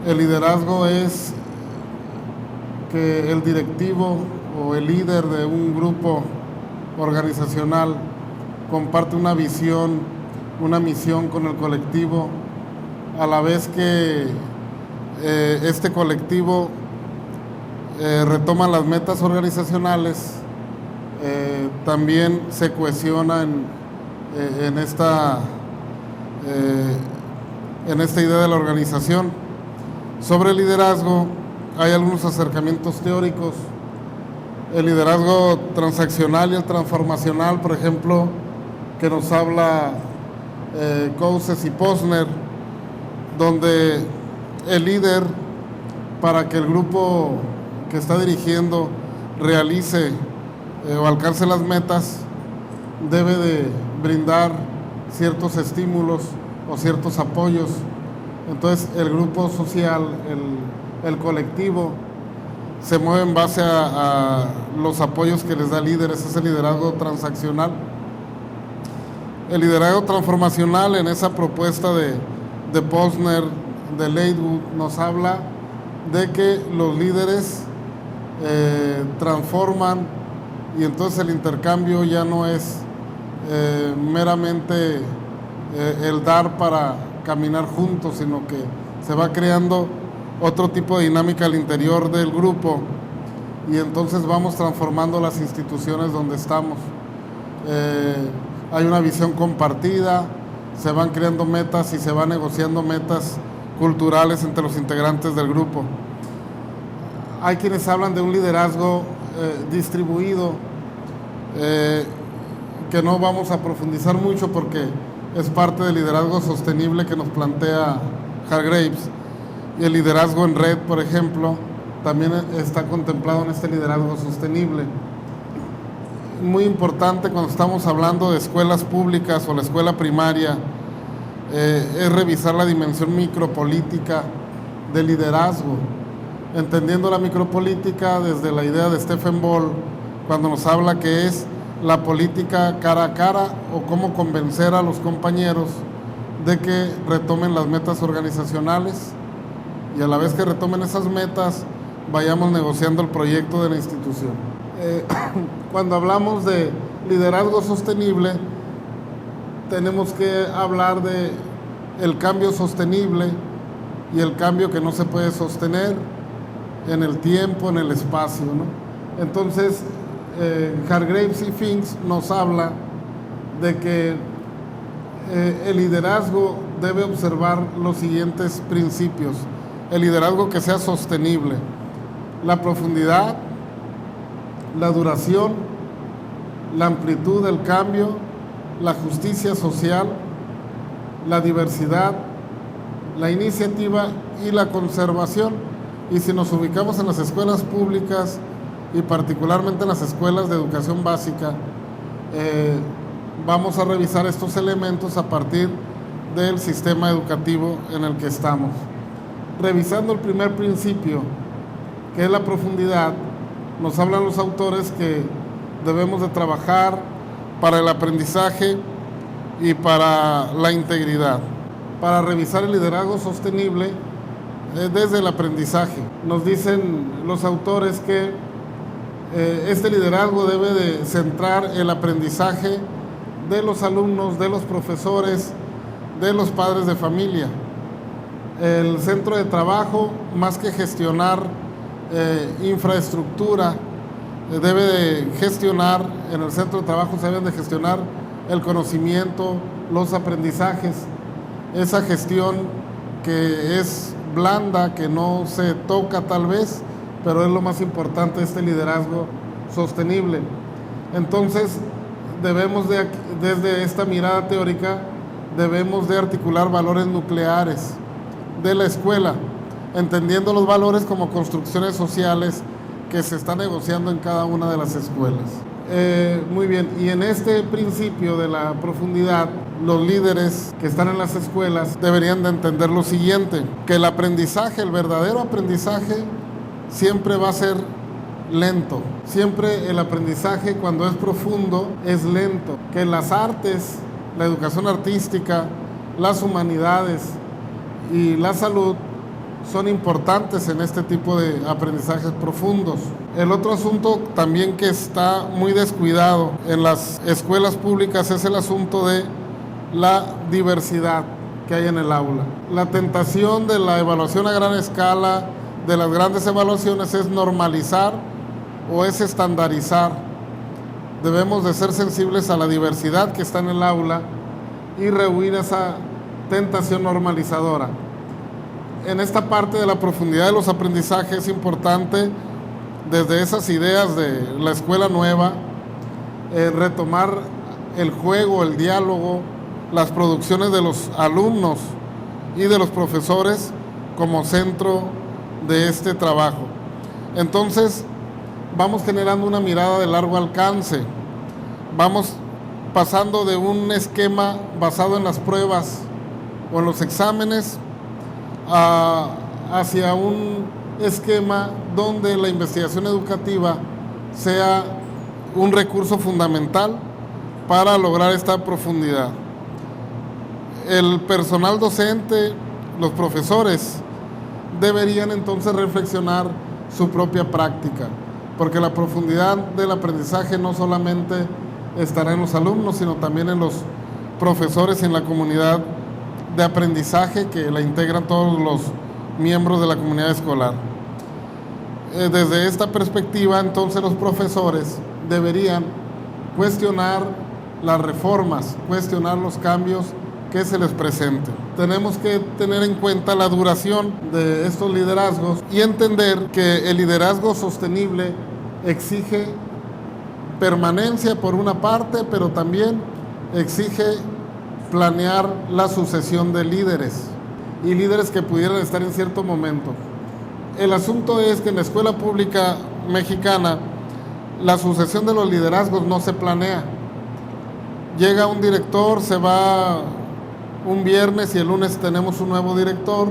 El liderazgo es que el directivo o el líder de un grupo organizacional comparte una visión, una misión con el colectivo, a la vez que este colectivo retoma las metas organizacionales, también se cohesiona en esta idea de la organización. Sobre el liderazgo hay algunos acercamientos teóricos. El liderazgo transaccional y el transformacional, por ejemplo, que nos habla Cousses y Posner, donde el líder, para que el grupo que está dirigiendo realice o alcance las metas, debe de brindar ciertos estímulos o ciertos apoyos. Entonces el grupo social, el colectivo, se mueve en base a los apoyos que les da el líder. Ese es el liderazgo transaccional. El liderazgo transformacional, en esa propuesta de Posner, de Laidwood, nos habla de que los líderes transforman, y entonces el intercambio ya no es meramente el dar para caminar juntos, sino que se va creando otro tipo de dinámica al interior del grupo, y entonces vamos transformando las instituciones donde estamos. Hay una visión compartida, se van creando metas y se van negociando metas culturales entre los integrantes del grupo. Hay quienes hablan de un liderazgo distribuido, que no vamos a profundizar mucho porque es parte del liderazgo sostenible que nos plantea Hargreaves. Y el liderazgo en red, por ejemplo, también está contemplado en este liderazgo sostenible. Muy importante cuando estamos hablando de escuelas públicas o la escuela primaria, es revisar la dimensión micropolítica del liderazgo, entendiendo la micropolítica desde la idea de Stephen Ball, cuando nos habla que es la política cara a cara, o cómo convencer a los compañeros de que retomen las metas organizacionales, y a la vez que retomen esas metas vayamos negociando el proyecto de la institución. Cuando hablamos de liderazgo sostenible, tenemos que hablar de el cambio sostenible y el cambio que no se puede sostener en el tiempo, en el espacio, ¿no? Entonces, Hargreaves y Finks nos habla de que el liderazgo debe observar los siguientes principios. El liderazgo que sea sostenible: la profundidad, la duración, la amplitud del cambio, la justicia social, la diversidad, la iniciativa y la conservación. Y si nos ubicamos en las escuelas públicas y particularmente en las escuelas de educación básica, vamos a revisar estos elementos a partir del sistema educativo en el que estamos. Revisando el primer principio, que es la profundidad, nos hablan los autores que debemos de trabajar para el aprendizaje y para la integridad. Para revisar el liderazgo sostenible desde el aprendizaje, nos dicen los autores que este liderazgo debe de centrar el aprendizaje de los alumnos, de los profesores, de los padres de familia. El centro de trabajo, más que gestionar infraestructura, debe de gestionar, en el centro de trabajo se deben de gestionar el conocimiento, los aprendizajes, esa gestión que es blanda, que no se toca tal vez, pero es lo más importante de este liderazgo sostenible. Entonces, desde esta mirada teórica, debemos de articular valores nucleares de la escuela, entendiendo los valores como construcciones sociales que se están negociando en cada una de las escuelas. Muy bien, y en este principio de la profundidad, los líderes que están en las escuelas deberían de entender lo siguiente: que el aprendizaje, el verdadero aprendizaje, siempre va a ser lento. Siempre el aprendizaje, cuando es profundo, es lento. Que las artes, la educación artística, las humanidades y la salud son importantes en este tipo de aprendizajes profundos. El otro asunto también que está muy descuidado en las escuelas públicas es el asunto de la diversidad que hay en el aula. La tentación de la evaluación a gran escala, de las grandes evaluaciones, es normalizar o es estandarizar. Debemos de ser sensibles a la diversidad que está en el aula y rehuir esa tentación normalizadora. En esta parte de la profundidad de los aprendizajes es importante, desde esas ideas de la escuela nueva, retomar el juego, el diálogo, las producciones de los alumnos y de los profesores como centro de este trabajo. Entonces, vamos generando una mirada de largo alcance, vamos pasando de un esquema basado en las pruebas o en los exámenes hacia un esquema donde la investigación educativa sea un recurso fundamental para lograr esta profundidad. El personal docente, los profesores, deberían entonces reflexionar su propia práctica, porque la profundidad del aprendizaje no solamente estará en los alumnos, sino también en los profesores y en la comunidad de aprendizaje que la integran todos los miembros de la comunidad escolar. Desde esta perspectiva, entonces, los profesores deberían cuestionar las reformas, cuestionar los cambios que se les presenten. Tenemos que tener en cuenta la duración de estos liderazgos y entender que el liderazgo sostenible exige permanencia por una parte, pero también exige planear la sucesión de líderes y líderes que pudieran estar en cierto momento. El asunto es que en la escuela pública mexicana la sucesión de los liderazgos no se planea. Llega un director, se va un viernes y el lunes tenemos un nuevo director,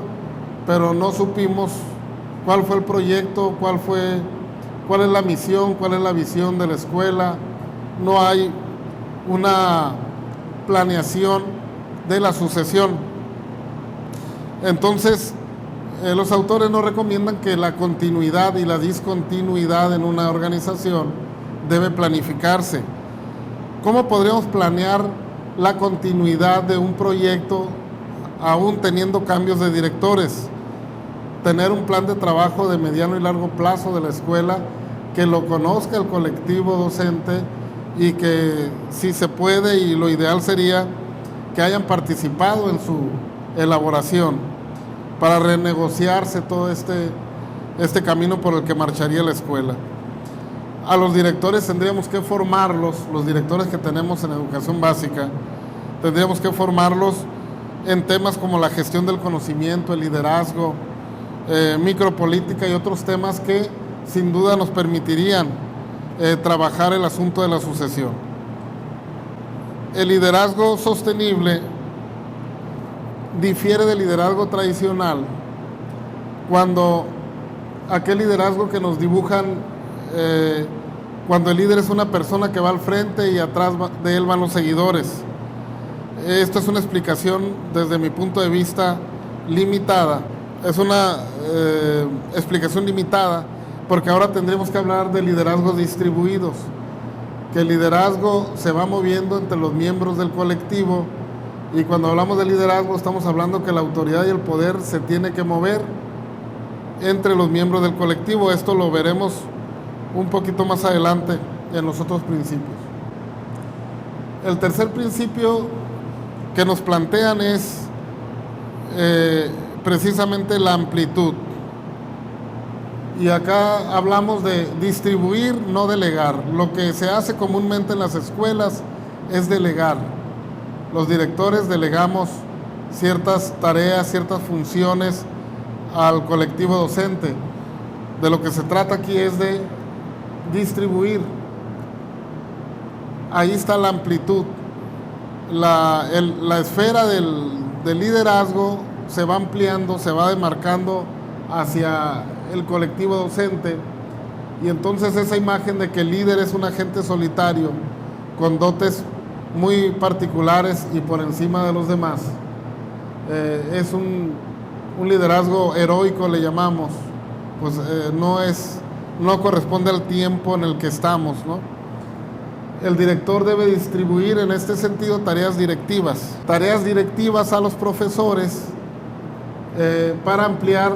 pero no supimos cuál fue el proyecto, cuál es la misión, cuál es la visión de la escuela. No hay una planeación de la sucesión. Entonces, los autores nos recomiendan que la continuidad y la discontinuidad en una organización debe planificarse. ¿Cómo podríamos planear la continuidad de un proyecto aún teniendo cambios de directores? Tener un plan de trabajo de mediano y largo plazo de la escuela, que lo conozca el colectivo docente y que, si se puede, y lo ideal sería que hayan participado en su elaboración para renegociarse todo este camino por el que marcharía la escuela. A los directores tendríamos que formarlos, los directores que tenemos en educación básica, tendríamos que formarlos en temas como la gestión del conocimiento, el liderazgo, micropolítica y otros temas que sin duda nos permitirían trabajar el asunto de la sucesión. El liderazgo sostenible difiere del liderazgo tradicional cuando aquel liderazgo que nos dibujan, cuando el líder es una persona que va al frente y atrás de él van los seguidores. Esto es una explicación desde mi punto de vista limitada. Es una explicación limitada porque ahora tendremos que hablar de liderazgos distribuidos, que el liderazgo se va moviendo entre los miembros del colectivo, y cuando hablamos de liderazgo estamos hablando que la autoridad y el poder se tiene que mover entre los miembros del colectivo. Esto lo veremos un poquito más adelante en los otros principios. El tercer principio que nos plantean es precisamente la amplitud. Y acá hablamos de distribuir, no delegar. Lo que se hace comúnmente en las escuelas es delegar. Los directores delegamos ciertas tareas, ciertas funciones al colectivo docente. De lo que se trata aquí es de distribuir. Ahí está la amplitud. La esfera del liderazgo se va ampliando, se va demarcando hacia el colectivo docente, y entonces esa imagen de que el líder es un agente solitario con dotes muy particulares y por encima de los demás es un liderazgo heroico le llamamos, pues no corresponde al tiempo en el que estamos, ¿no? El director debe distribuir en este sentido tareas directivas a los profesores para ampliar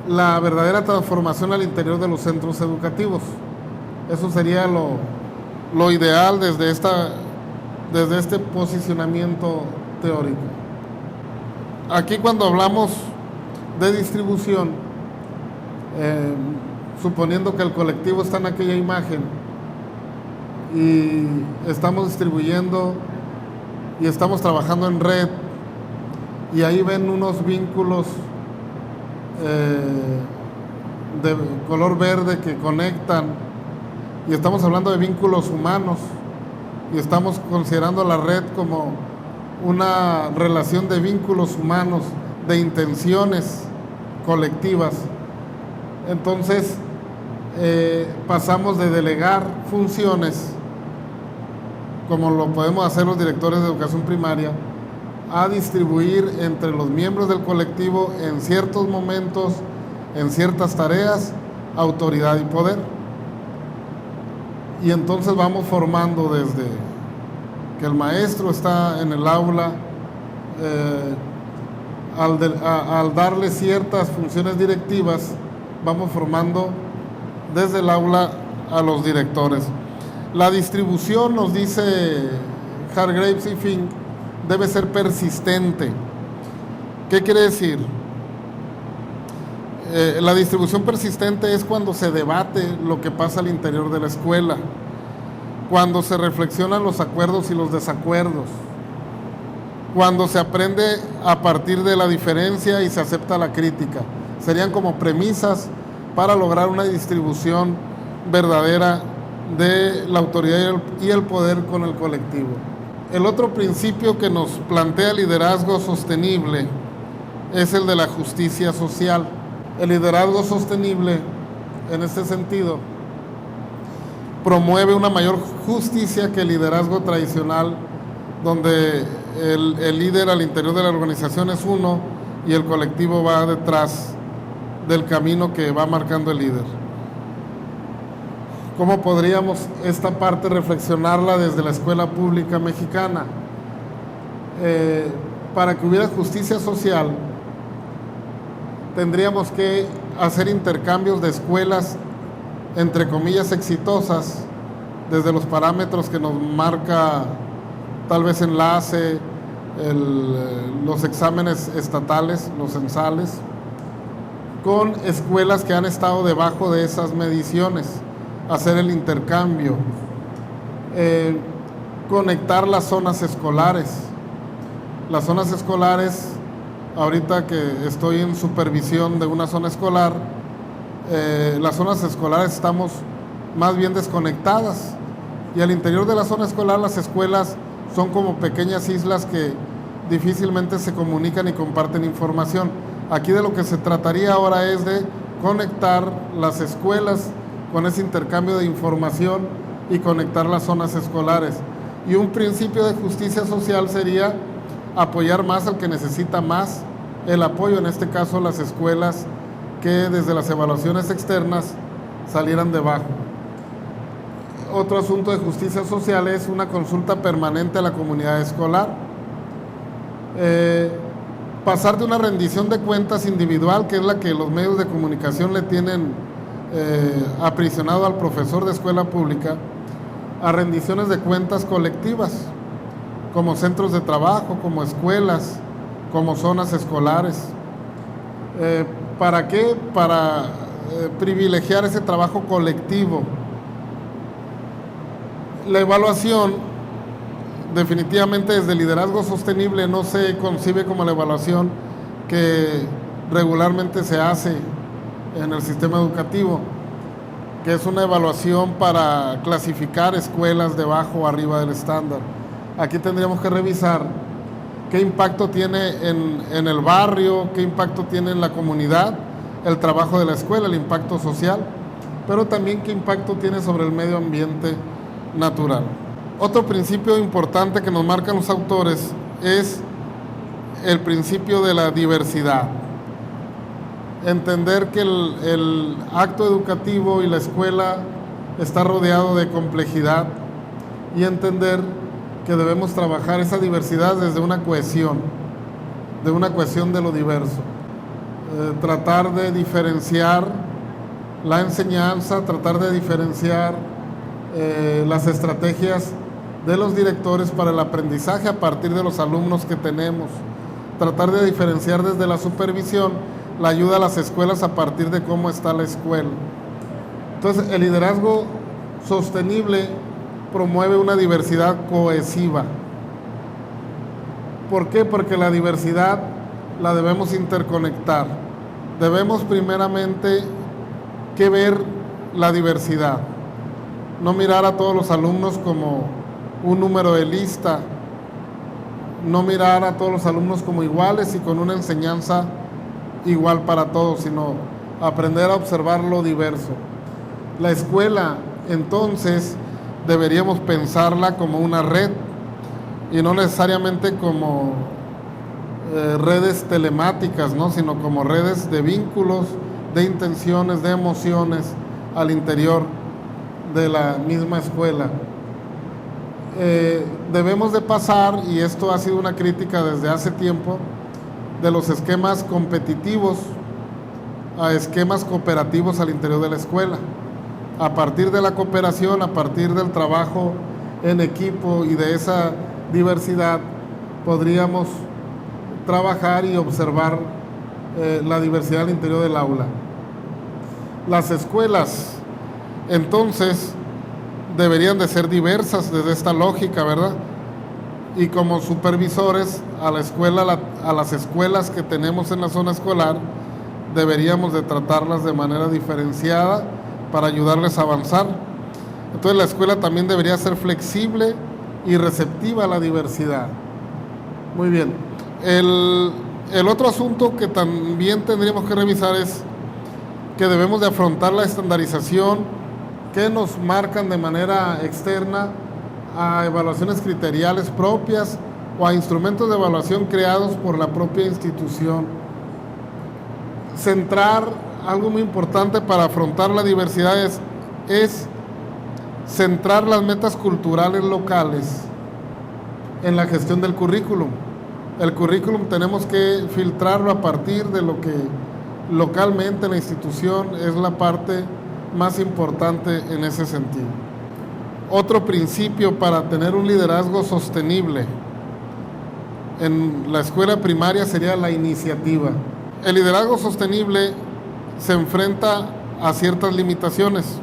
la verdadera transformación al interior de los centros educativos. Eso sería lo ideal desde este posicionamiento teórico. Aquí cuando hablamos de distribución, suponiendo que el colectivo está en aquella imagen y estamos distribuyendo y estamos trabajando en red, y ahí ven unos vínculos de color verde que conectan, y estamos hablando de vínculos humanos, y estamos considerando la red como una relación de vínculos humanos, de intenciones colectivas. Entonces pasamos de delegar funciones, como lo podemos hacer los directores de educación primaria, a distribuir entre los miembros del colectivo en ciertos momentos, en ciertas tareas, autoridad y poder. Y entonces vamos formando desde que el maestro está en el aula, al darle ciertas funciones directivas, vamos formando desde el aula a los directores. La distribución, nos dice Hargreaves y Fink, debe ser persistente. ¿Qué quiere decir? La distribución persistente es cuando se debate lo que pasa al interior de la escuela, cuando se reflexionan los acuerdos y los desacuerdos, cuando se aprende a partir de la diferencia y se acepta la crítica. Serían como premisas para lograr una distribución verdadera de la autoridad y el poder con el colectivo. El otro principio que nos plantea el liderazgo sostenible es el de la justicia social. El liderazgo sostenible, en este sentido, promueve una mayor justicia que el liderazgo tradicional, donde el líder al interior de la organización es uno y el colectivo va detrás del camino que va marcando el líder. ¿Cómo podríamos esta parte reflexionarla desde la escuela pública mexicana? Para que hubiera justicia social, tendríamos que hacer intercambios de escuelas, entre comillas, exitosas, desde los parámetros que nos marca tal vez enlace, los exámenes estatales, los censales, con escuelas que han estado debajo de esas mediciones, hacer el intercambio, conectar las zonas escolares. Las zonas escolares, ahorita que estoy en supervisión de una zona escolar, las zonas escolares estamos más bien desconectadas, y al interior de la zona escolar las escuelas son como pequeñas islas que difícilmente se comunican y comparten información. Aquí de lo que se trataría ahora es de conectar las escuelas con ese intercambio de información y conectar las zonas escolares. Y un principio de justicia social sería apoyar más al que necesita más el apoyo, en este caso las escuelas que desde las evaluaciones externas salieran debajo. Otro asunto de justicia social es una consulta permanente a la comunidad escolar. Pasar de una rendición de cuentas individual, que es la que los medios de comunicación le tienen aprisionado al profesor de escuela pública, a rendiciones de cuentas colectivas, como centros de trabajo, como escuelas, como zonas escolares. ¿Para qué? Para privilegiar ese trabajo colectivo. La evaluación, definitivamente desde el liderazgo sostenible, no se concibe como la evaluación que regularmente se hace en el sistema educativo, que es una evaluación para clasificar escuelas de bajo o arriba del estándar. Aquí tendríamos que revisar qué impacto tiene en el barrio, qué impacto tiene en la comunidad el trabajo de la escuela, el impacto social, pero también qué impacto tiene sobre el medio ambiente natural. Otro principio importante que nos marcan los autores es el principio de la diversidad. entender que el acto educativo y la escuela está rodeado de complejidad y entender que debemos trabajar esa diversidad desde una cohesión de lo diverso. Tratar de diferenciar la enseñanza, tratar de diferenciar las estrategias de los directores para el aprendizaje a partir de los alumnos que tenemos, tratar de diferenciar desde la supervisión la ayuda a las escuelas a partir de cómo está la escuela. Entonces, el liderazgo sostenible promueve una diversidad cohesiva. ¿Por qué? Porque la diversidad la debemos interconectar. Debemos primeramente que ver la diversidad, no mirar a todos los alumnos como un número de lista, no mirar a todos los alumnos como iguales y con una enseñanza igual para todos, sino aprender a observar lo diverso. La escuela, entonces, deberíamos pensarla como una red y no necesariamente como redes telemáticas, ¿no? Sino como redes de vínculos, de intenciones, de emociones al interior de la misma escuela. Debemos de pasar, y esto ha sido una crítica desde hace tiempo, de los esquemas competitivos a esquemas cooperativos al interior de la escuela. A partir de la cooperación, a partir del trabajo en equipo y de esa diversidad, podríamos trabajar y observar la diversidad al interior del aula. Las escuelas, entonces, deberían de ser diversas desde esta lógica, ¿verdad? Y como supervisores a la escuela, a las escuelas que tenemos en la zona escolar, deberíamos de tratarlas de manera diferenciada para ayudarles a avanzar. Entonces la escuela también debería ser flexible y receptiva a la diversidad. Muy bien. El otro asunto que también tendríamos que revisar es que debemos de afrontar la estandarización que nos marcan de manera externa a evaluaciones criteriales propias o a instrumentos de evaluación creados por la propia institución. Centrar, algo muy importante para afrontar la diversidad es centrar las metas culturales locales en la gestión del currículum. El currículum tenemos que filtrarlo a partir de lo que localmente la institución es la parte más importante en ese sentido. Otro principio para tener un liderazgo sostenible en la escuela primaria sería la iniciativa. El liderazgo sostenible se enfrenta a ciertas limitaciones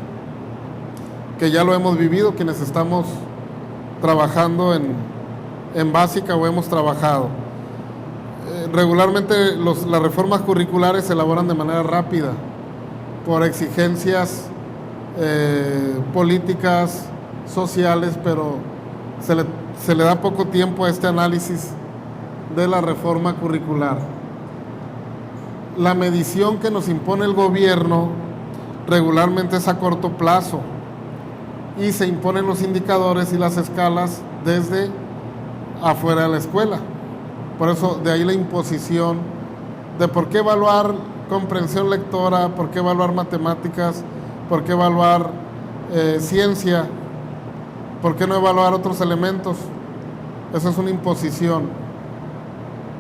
que ya lo hemos vivido quienes estamos trabajando en básica o hemos trabajado. Regularmente las reformas curriculares se elaboran de manera rápida por exigencias políticas, sociales, pero se le da poco tiempo a este análisis de la reforma curricular. La medición que nos impone el gobierno regularmente es a corto plazo y se imponen los indicadores y las escalas desde afuera de la escuela. Por eso de ahí la imposición de por qué evaluar comprensión lectora, por qué evaluar matemáticas, por qué evaluar ciencia, por qué no evaluar otros elementos. Eso es una imposición.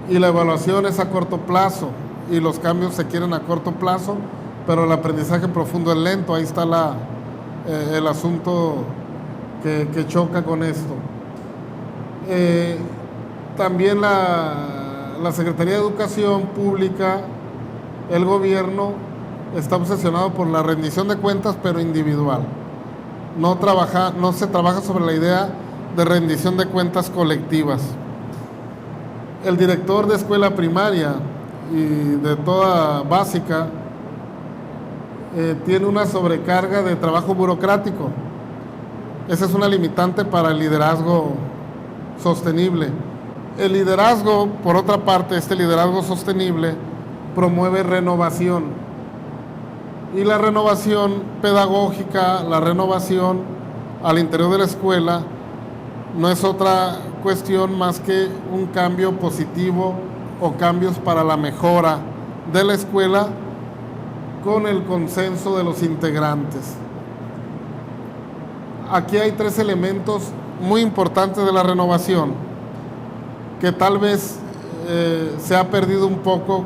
Y la evaluación es a corto plazo y los cambios se quieren a corto plazo, pero el aprendizaje profundo es lento. Ahí está el asunto que choca con esto. También la Secretaría de Educación Pública, el gobierno, está obsesionado por la rendición de cuentas, pero individual. No se trabaja sobre la idea de rendición de cuentas colectivas. El director de escuela primaria y de toda básica tiene una sobrecarga de trabajo burocrático. Esa es una limitante para el liderazgo sostenible. El liderazgo, por otra parte, este liderazgo sostenible promueve renovación. Y la renovación pedagógica, la renovación al interior de la escuela, no es otra cuestión más que un cambio positivo o cambios para la mejora de la escuela con el consenso de los integrantes. Aquí hay 3 elementos muy importantes de la renovación que tal vez se ha perdido un poco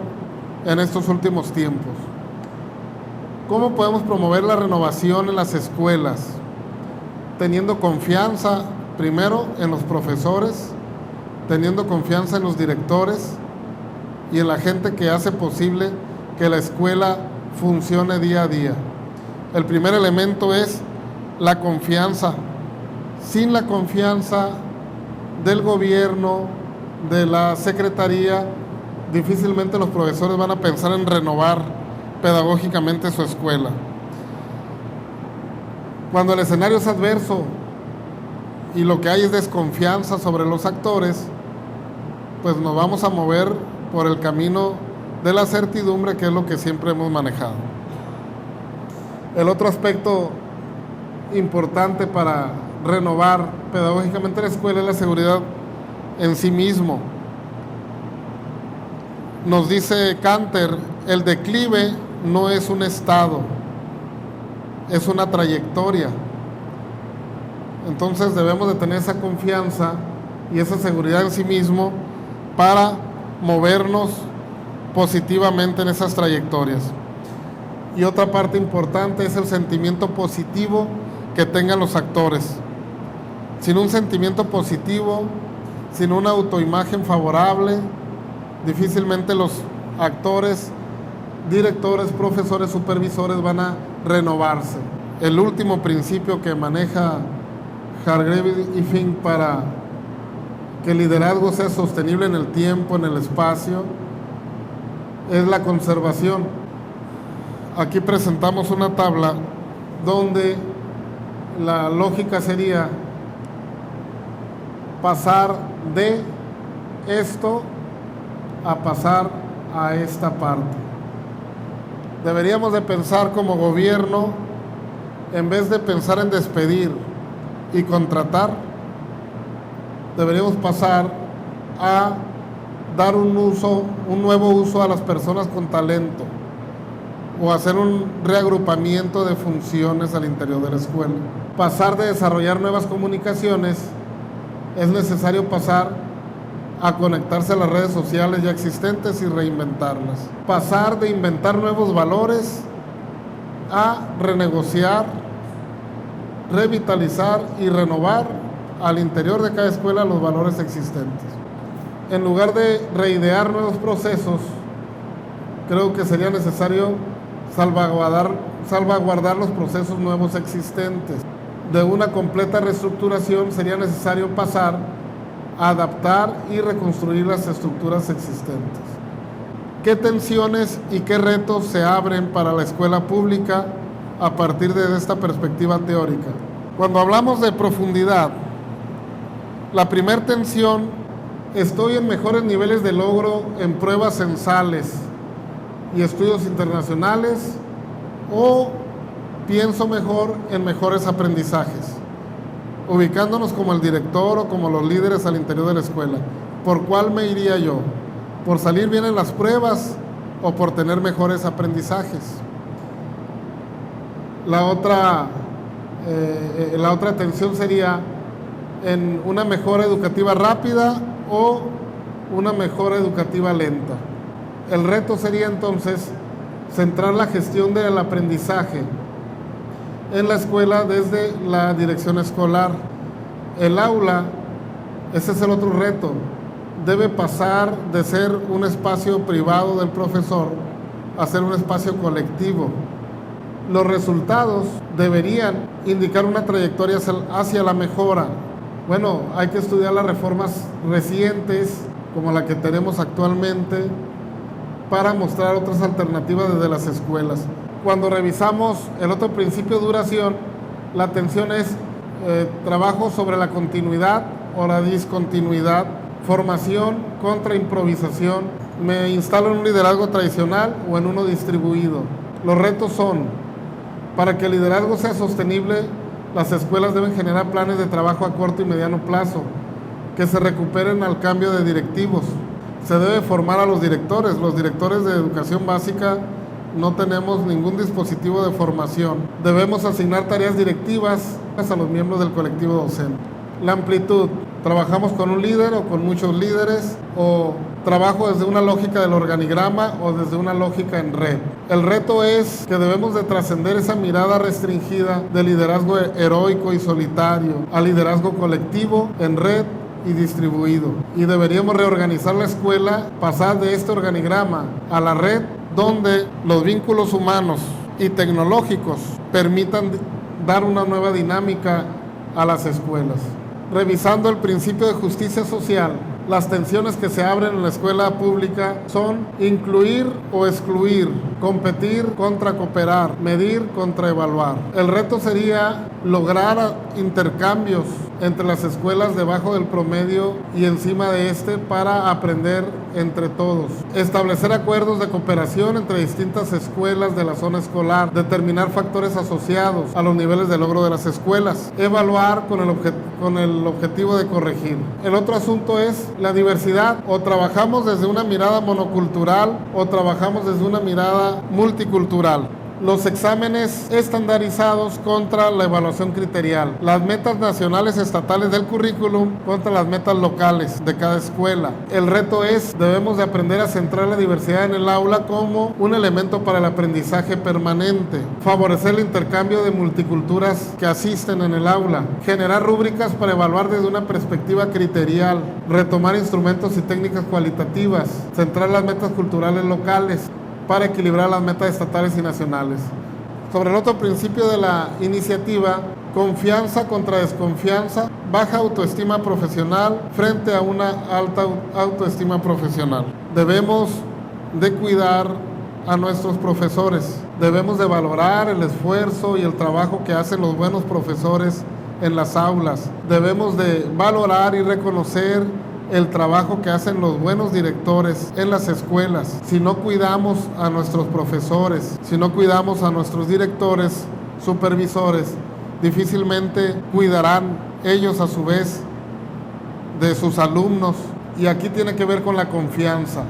en estos últimos tiempos. ¿Cómo podemos promover la renovación en las escuelas? Teniendo confianza primero en los profesores, teniendo confianza en los directores y en la gente que hace posible que la escuela funcione día a día. El primer elemento es la confianza. Sin la confianza del gobierno, de la secretaría, difícilmente los profesores van a pensar en renovar pedagógicamente su escuela. Cuando el escenario es adverso y lo que hay es desconfianza sobre los actores, pues nos vamos a mover por el camino de la certidumbre, que es lo que siempre hemos manejado. El otro aspecto importante para renovar pedagógicamente la escuela es la seguridad en sí mismo. Nos dice Canter, el declive no es un estado, es una trayectoria. Entonces debemos de tener esa confianza y esa seguridad en sí mismo para movernos positivamente en esas trayectorias. Y otra parte importante es el sentimiento positivo que tengan los actores. Sin un sentimiento positivo, sin una autoimagen favorable, difícilmente los actores, directores, profesores, supervisores van a renovarse. El último principio que maneja Hargreaves y Fink para que el liderazgo sea sostenible en el tiempo, en el espacio, es la conservación. Aquí presentamos una tabla donde la lógica sería pasar de esto a pasar a esta parte. Deberíamos de pensar como gobierno, en vez de pensar en despedir y contratar, deberíamos pasar a dar un nuevo uso a las personas con talento, o hacer un reagrupamiento de funciones al interior de la escuela. Pasar de desarrollar nuevas comunicaciones, es necesario pasar a conectarse a las redes sociales ya existentes y reinventarlas. Pasar de inventar nuevos valores a renegociar, revitalizar y renovar al interior de cada escuela los valores existentes. En lugar de reidear nuevos procesos, creo que sería necesario salvaguardar los procesos nuevos existentes. De una completa reestructuración sería necesario pasar a adaptar y reconstruir las estructuras existentes. ¿Qué tensiones y qué retos se abren para la escuela pública a partir de esta perspectiva teórica? Cuando hablamos de profundidad, la primera tensión: estoy en mejores niveles de logro en pruebas censales y estudios internacionales, o pienso mejor en mejores aprendizajes, ubicándonos como el director o como los líderes al interior de la escuela. ¿Por cuál me iría yo? ¿Por salir bien en las pruebas o por tener mejores aprendizajes? La otra tensión sería en una mejora educativa rápida o una mejora educativa lenta. El reto sería entonces centrar la gestión del aprendizaje en la escuela desde la dirección escolar. El aula, ese es el otro reto, debe pasar de ser un espacio privado del profesor a ser un espacio colectivo. Los resultados deberían indicar una trayectoria hacia la mejora. Bueno, hay que estudiar las reformas recientes, como la que tenemos actualmente, para mostrar otras alternativas desde las escuelas. Cuando revisamos el otro principio de duración, la atención es trabajo sobre la continuidad o la discontinuidad, formación contra improvisación, me instalo en un liderazgo tradicional o en uno distribuido. Los retos son: para que el liderazgo sea sostenible, las escuelas deben generar planes de trabajo a corto y mediano plazo que se recuperen al cambio de directivos. Se debe formar a los directores de educación básica no tenemos ningún dispositivo de formación. Debemos asignar tareas directivas a los miembros del colectivo docente. La amplitud. Trabajamos con un líder o con muchos líderes, o trabajo desde una lógica del organigrama o desde una lógica en red. El reto es que debemos de trascender esa mirada restringida de liderazgo heroico y solitario a liderazgo colectivo, en red y distribuido. Y deberíamos reorganizar la escuela, pasar de este organigrama a la red, donde los vínculos humanos y tecnológicos permitan dar una nueva dinámica a las escuelas. Revisando el principio de justicia social, las tensiones que se abren en la escuela pública son incluir o excluir, competir contra cooperar, medir contra evaluar. El reto sería lograr intercambios entre las escuelas debajo del promedio y encima de este para aprender entre todos. Establecer acuerdos de cooperación entre distintas escuelas de la zona escolar. Determinar factores asociados a los niveles de logro de las escuelas. Evaluar con el objetivo de corregir. El otro asunto es la diversidad. O trabajamos desde una mirada monocultural o trabajamos desde una mirada multicultural. Los exámenes estandarizados contra la evaluación criterial, las metas nacionales estatales del currículum contra las metas locales de cada escuela. El reto es, debemos de aprender a centrar la diversidad en el aula como un elemento para el aprendizaje permanente, favorecer el intercambio de multiculturas que asisten en el aula, generar rúbricas para evaluar desde una perspectiva criterial, retomar instrumentos y técnicas cualitativas, centrar las metas culturales locales, para equilibrar las metas estatales y nacionales. Sobre el otro principio de la iniciativa, confianza contra desconfianza, baja autoestima profesional frente a una alta autoestima profesional. Debemos de cuidar a nuestros profesores, debemos de valorar el esfuerzo y el trabajo que hacen los buenos profesores en las aulas, debemos de valorar y reconocer el trabajo que hacen los buenos directores en las escuelas. Si no cuidamos a nuestros profesores, si no cuidamos a nuestros directores, supervisores, difícilmente cuidarán ellos a su vez de sus alumnos. Y aquí tiene que ver con la confianza.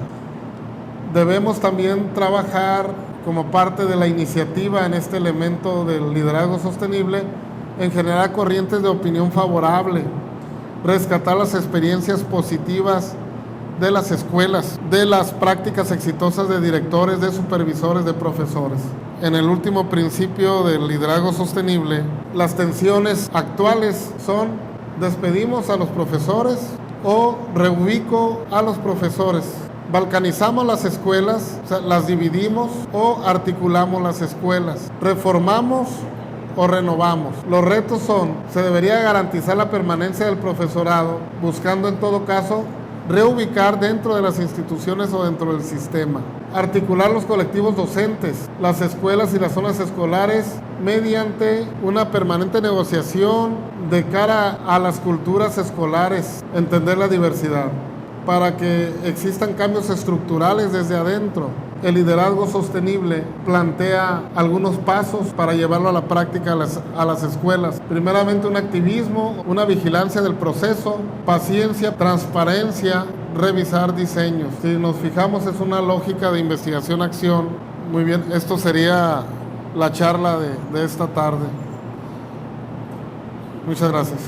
Debemos también trabajar como parte de la iniciativa en este elemento del liderazgo sostenible en generar corrientes de opinión favorable, rescatar las experiencias positivas de las escuelas, de las prácticas exitosas de directores, de supervisores, de profesores. En el último principio del liderazgo sostenible, las tensiones actuales son: despedimos a los profesores o reubico a los profesores. Balcanizamos las escuelas, o sea, las dividimos o articulamos las escuelas. Reformamos o renovamos. Los retos son: se debería garantizar la permanencia del profesorado, buscando en todo caso reubicar dentro de las instituciones o dentro del sistema. Articular los colectivos docentes, las escuelas y las zonas escolares mediante una permanente negociación de cara a las culturas escolares, entender la diversidad, para que existan cambios estructurales desde adentro. El liderazgo sostenible plantea algunos pasos para llevarlo a la práctica a las escuelas. Primeramente, un activismo, una vigilancia del proceso, paciencia, transparencia, revisar diseños. Si nos fijamos, es una lógica de investigación-acción. Muy bien, esto sería la charla de esta tarde. Muchas gracias.